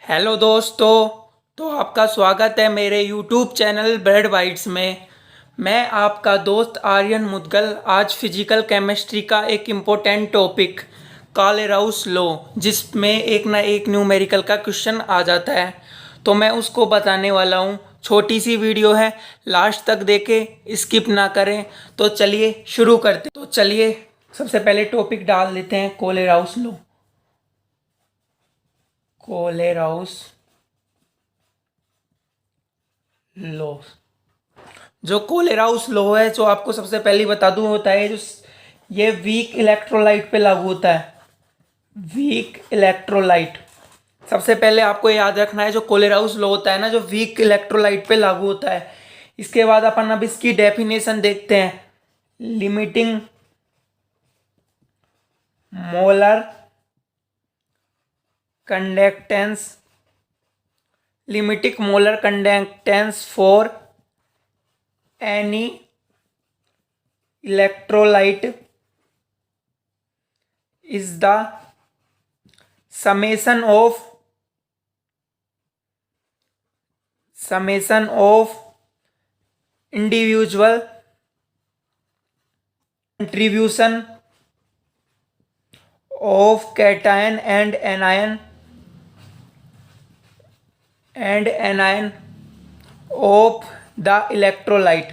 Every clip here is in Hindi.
हेलो दोस्तों। तो आपका स्वागत है मेरे यूट्यूब चैनल ब्रेड बाइट्स में। मैं आपका दोस्त आर्यन मुदगल आज फिजिकल केमिस्ट्री का एक इम्पोर्टेंट टॉपिक कालेराउस लॉ, जिसमें एक ना एक न्यूमेरिकल का क्वेश्चन आ जाता है, तो मैं उसको बताने वाला हूँ। छोटी सी वीडियो है, लास्ट तक देखें, स्किप ना करें। तो चलिए शुरू करते। तो चलिए सबसे पहले टॉपिक डाल देते हैं, कोलेराउस लॉ। कोलेराउस लॉ, जो कोलेराउस लॉ है, जो आपको सबसे पहले बता दूं, होता है जो ये वीक इलेक्ट्रोलाइट पे लागू होता है। वीक इलेक्ट्रोलाइट, सबसे पहले आपको याद रखना है, जो कोलेराउस लॉ होता है ना, जो वीक इलेक्ट्रोलाइट पे लागू होता है। इसके बाद अपन अब इसकी डेफिनेशन देखते हैं। Limiting molar conductance, limiting molar conductance for any electrolyte is the summation of individual contribution of cation and anion of the electrolyte।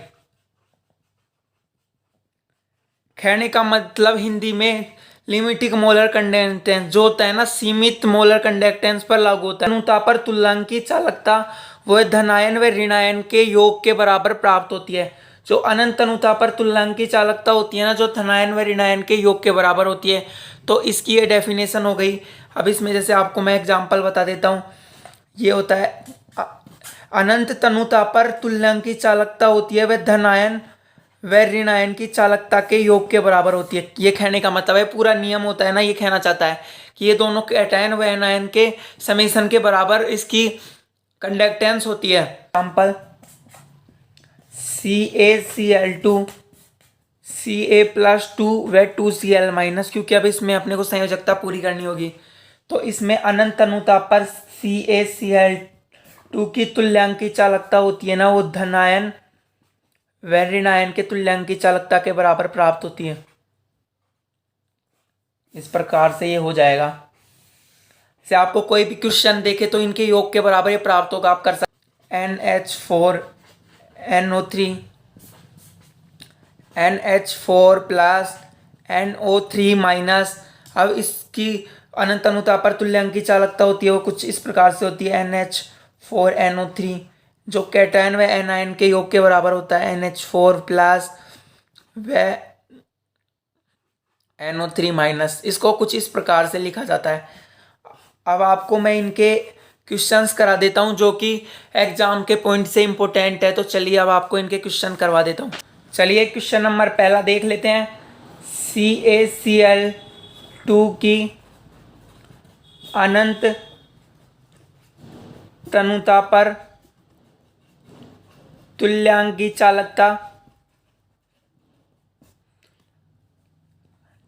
कहने का मतलब हिंदी में, लिमिटिंग मोलर कंडक्टेंस जो होता है ना, सीमित मोलर कंडक्टेंस पर लागू होता है। अनुता पर तुल्यांकी चालकता वह धनायन व ऋणायन के योग के बराबर प्राप्त होती है। जो अनंत अनुता पर तुल्यांकी चालकता होती है ना, जो धनायन व ऋणायन के योग के बराबर होती है। तो इसकी ये डेफिनेशन हो गई। अब इसमें जैसे आपको मैं एग्जाम्पल बता देता हूँ। ये होता है अनंत तनुता पर तुल्यांकी चालकता होती है, वह धनायन व ऋणायन की चालकता के योग के बराबर होती है। ये कहने का मतलब है, पूरा नियम होता है ना, ये कहना चाहता है कि ये दोनों कैटायन व एनायन के समेशन के बराबर इसकी कंडक्टेंस होती है। एग्जाम्पल CaCl2 Ca+2 व 2Cl-, क्योंकि अब इसमें अपने को संयोजकता पूरी करनी होगी। तो इसमें अनंत अनुता पर CaCl2 की तुल्यांकी चालकता होती है ना, वो धनायन व ऋणायन के तुल्यांकी चालकता के बराबर प्राप्त होती है। इस प्रकार से ये हो जाएगा। से आपको कोई भी क्वेश्चन देखे तो इनके योग के बराबर ये प्राप्त होगा, आप कर सकते। NH4 plus NO3 minus. अब इसकी अनंत अनुता पर तुल्यांकी चालकता होती है, वो कुछ इस प्रकार से होती है। NH4NO3 जो कैटायन व एनायन के योग के बराबर होता है। NH4 प्लस व NO3 माइनस, इसको कुछ इस प्रकार से लिखा जाता है। अब आपको मैं इनके क्वेश्चंस करा देता हूं, जो कि एग्जाम के पॉइंट से इंपॉर्टेंट है। तो चलिए अब आपको इनके क्वेश्चन करवा देता हूं। चलिए क्वेश्चन नंबर पहला देख लेते हैं। CaCl2 की अनंत तनुता पर तुल्यांकी चालकता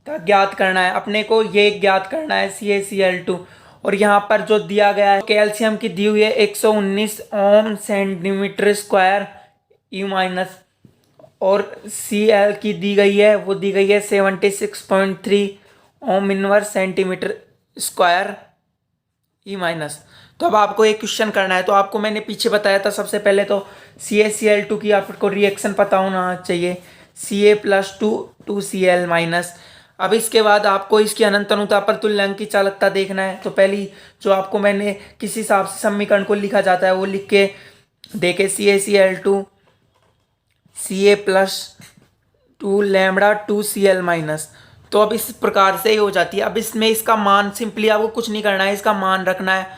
ज्ञात करना है। अपने को ये ज्ञात करना है CaCl2। और यहाँ पर जो दिया गया है, कैल्शियम की दी हुई है 119 ओम सेंटीमीटर स्क्वायर ई माइनस, और Cl की दी गई है, वो दी गई है 76.3 ohm inverse centimetre square E minus. तो अब आपको एक क्वेश्चन करना है। तो आपको मैंने पीछे बताया था, सबसे पहले तो CaCl2 की आपको रिएक्शन पता होना चाहिए, Ca+2 2Cl-। अब इसके बाद आपको इसकी अनंत अनुता पर तुल्यांकी चालकता देखना है। तो पहली जो आपको मैंने किस हिसाब से समीकरण को लिखा जाता है वो लिख के देखे। CaCl2 Ca+2 lambda 2Cl-। तो अब इस प्रकार से ही हो जाती है। अब इसमें इसका मान सिंपली आपको कुछ नहीं करना है, इसका मान रखना है।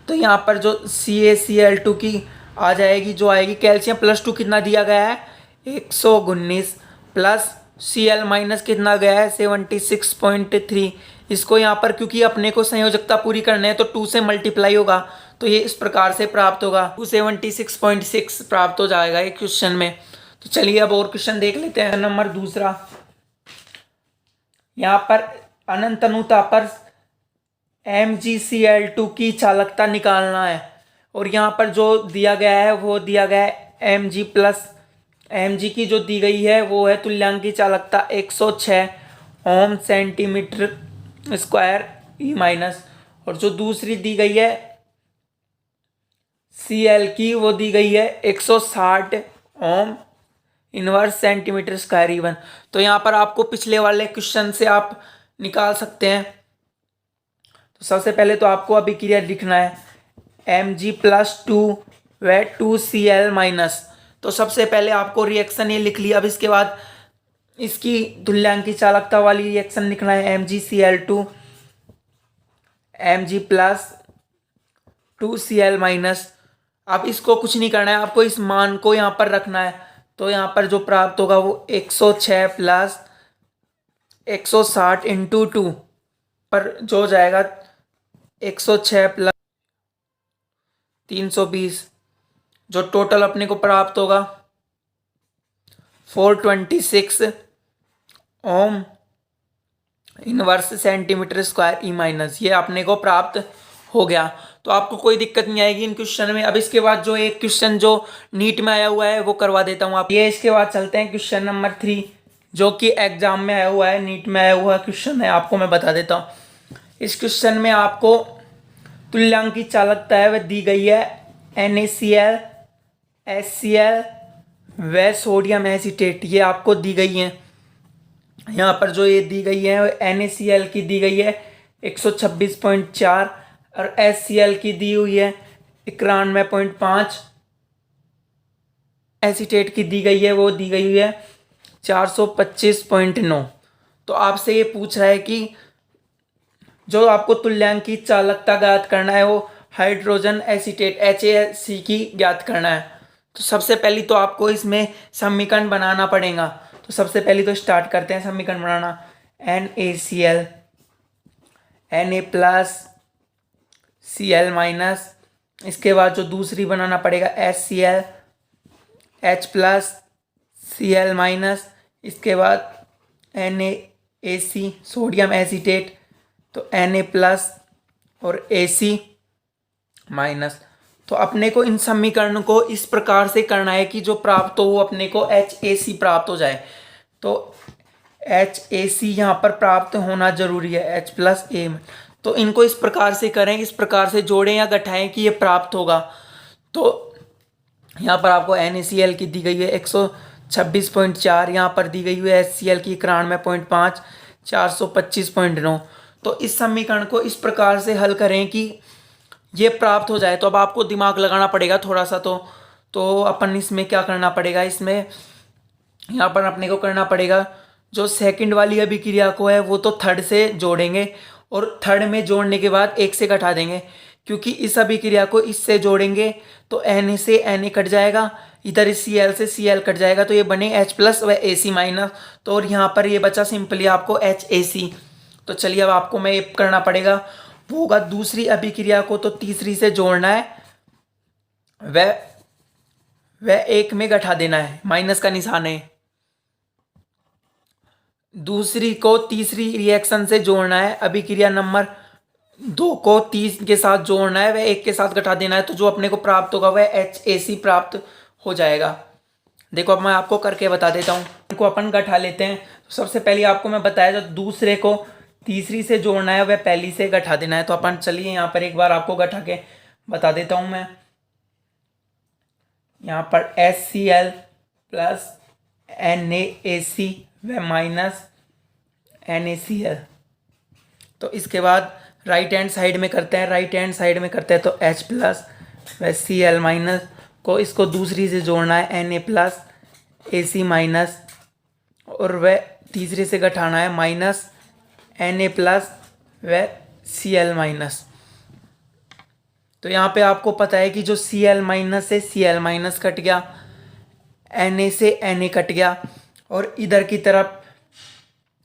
तो यहाँ पर जो CaCl2 की आ जाएगी, जो आएगी कैल्शियम+2 कितना दिया गया है 119, प्लस Cl- कितना गया है 76.3। इसको यहाँ पर क्योंकि अपने को संयोजकता पूरी करना है तो 2 से मल्टीप्लाई होगा, तो ये इस प्रकार से प्राप्त होगा, 276.6 प्राप्त हो जाएगा एक क्वेश्चन में। तो चलिए अब और क्वेश्चन देख लेते हैं। नंबर दूसरा, यहाँ पर अनंत अनुता पर MgCl2 की चालकता निकालना है। और यहाँ पर जो दिया गया है वो दिया गया है Mg प्लस। Mg की जो दी गई है वो है तुल्यांक की चालकता 106 ओम सेंटीमीटर स्क्वायर ई माइनस। और जो दूसरी दी गई है Cl की वो दी गई है 160 ohm inverse centimetre square E one. तो यहाँ पर आपको पिछले वाले क्वेश्चन से आप निकाल सकते हैं। तो सबसे पहले तो आपको अभिक्रिया लिखना है Mg प्लस 2 व 2Cl माइनस। तो सबसे पहले आपको रिएक्शन ये लिख लिया। अब इसके बाद इसकी तुल्यांक की चालकता वाली रिएक्शन लिखना है MgCl2 Mg plus 2Cl minus. अब इसको कुछ नहीं करना है, आपको इस मान को यहाँ पर रखना है। तो यहाँ पर जो प्राप्त होगा वो 106 प्लस 160 इंटू 2 पर जो हो जाएगा 106 प्लस 320, जो टोटल अपने को प्राप्त होगा 426 ohm inverse centimetre square E minus. ये अपने को प्राप्त हो गया। तो आपको कोई दिक्कत नहीं आएगी इन क्वेश्चन में। अब इसके बाद जो एक क्वेश्चन जो नीट में आया हुआ है वो करवा देता हूँ आप ये। इसके बाद चलते हैं क्वेश्चन नंबर 3 जो कि एग्जाम में आया हुआ है, नीट में आया हुआ क्वेश्चन है, आपको मैं बता देता हूँ। इस क्वेश्चन में आपको तुल्यांक की चालकता है वह दी गई है NaCl, HCl व सोडियम एसीटेट, ये आपको दी गई है। यहाँ पर जो ये दी गई है NaCl की दी गई है 126.4 और HCl की दी हुई है 91.5। एसीटेट की दी गई है वो दी गई हुई है 425.9। तो आपसे ये पूछ रहा है कि जो आपको तुल्यांक की चालकता ज्ञात करना है वो हाइड्रोजन एसीटेट HAC की ज्ञात करना है। तो सबसे पहले तो आपको इसमें समीकरण बनाना पड़ेगा। तो सबसे पहले तो स्टार्ट करते हैं समीकरण बनाना। NaCl Na plus Cl minus, इसके बाद जो दूसरी बनाना पड़ेगा HCl H plus Cl minus, इसके बाद NaAC सोडियम एसीटेट तो Na प्लस और AC माइनस। तो अपने को इन समीकरण को इस प्रकार से करना है कि जो प्राप्त हो वो अपने को HAC प्राप्त हो जाए। तो HAC यहाँ पर प्राप्त होना जरूरी है H प्लस A। तो इनको इस प्रकार से करें, इस प्रकार से जोड़ें या घटाएं कि ये प्राप्त होगा। तो यहाँ पर आपको NaCl की दी गई है 126.4, यहाँ पर दी गई हुई है HCl की 91.5, 425.9। तो इस समीकरण को इस प्रकार से हल करें कि ये प्राप्त हो जाए। तो अब आपको दिमाग लगाना पड़ेगा थोड़ा सा। तो अपन इसमें क्या करना पड़ेगा, इसमें यहाँ पर अपने को करना पड़ेगा जो सेकंड वाली अभिक्रिया को है वो तो थर्ड से जोड़ेंगे और थर्ड में जोड़ने के बाद एक से घटा देंगे, क्योंकि इस अभिक्रिया को इससे जोड़ेंगे तो Na से Na कट जाएगा, इधर इस Cl से Cl कट जाएगा, तो ये बने H प्लस व AC माइनस। तो और यहाँ पर ये बचा सिंपली आपको HAC। तो चलिए अब आपको मैं ये करना पड़ेगा, वो होगा दूसरी अभिक्रिया को तो तीसरी से जोड़ना है वह एक में घटा देना है, माइनस का निशान है। दूसरी को तीसरी रिएक्शन से जोड़ना है, अभिक्रिया नंबर 2 को 3 के साथ जोड़ना है, वह 1 के साथ घटा देना है। तो जो अपने को प्राप्त होगा वह HAC प्राप्त हो जाएगा। देखो अब मैं आपको करके बता देता हूँ। इनको अपन घटा लेते हैं। तो सबसे पहले आपको मैं बताया जो दूसरे को तीसरी से जोड़ना है वह पहली से घटा देना है। तो अपन चलिए यहाँ पर एक बार आपको घटा के बता देता हूँ मैं। यहाँ पर HCl प्लस NaAC व माइनस NaCl। तो इसके बाद राइट हैंड साइड में करते हैं, राइट हैंड साइड में करते हैं तो H प्लस व Cl माइनस को इसको दूसरी से जोड़ना है Na प्लस AC माइनस, और वह तीसरे से घटाना है माइनस Na प्लस व Cl माइनस। तो यहाँ पे आपको पता है कि जो Cl माइनस से Cl माइनस कट गया, Na से Na कट गया, और इधर की तरफ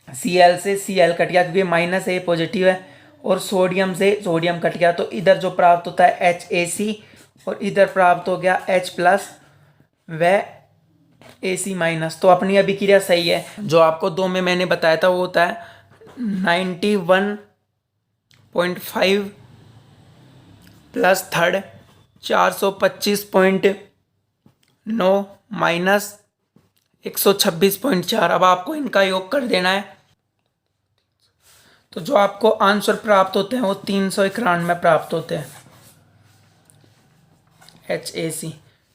Cl से Cl कट गया क्योंकि माइनस है पॉजिटिव है, और सोडियम से सोडियम कट गया। तो इधर जो प्राप्त होता है HAC और इधर प्राप्त हो गया H प्लस व AC माइनस। तो अपनी अभिक्रिया सही है। जो आपको 2 में मैंने बताया था वो होता है 425 प्लस थर्ड 425.9 माइनस 126.4। अब आपको इनका योग कर देना है, तो जो आपको आंसर प्राप्त होते हैं वो 391 प्राप्त होते हैं, HAC।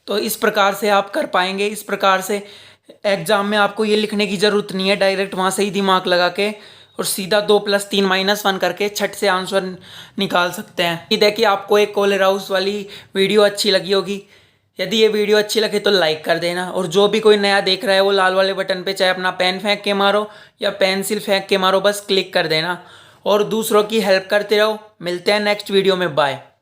तो इस प्रकार से आप कर पाएंगे। इस प्रकार से एग्जाम में आपको ये लिखने की जरूरत नहीं है, डायरेक्ट वहाँ से ही दिमाग लगा के और सीधा 2 + 3 - 1 करके छठ से आंसर निकाल सकते हैं। उम्मीद है कि आपको एक कॉलर हाउस वाली वीडियो अच्छी लगी होगी। यदि ये वीडियो अच्छी लगे तो लाइक कर देना, और जो भी कोई नया देख रहा है वो लाल वाले बटन पे चाहे अपना पेन फेंक के मारो या पेंसिल फेंक के मारो, बस क्लिक कर देना और दूसरों की हेल्प करते रहो। मिलते हैं नेक्स्ट वीडियो में, बाय।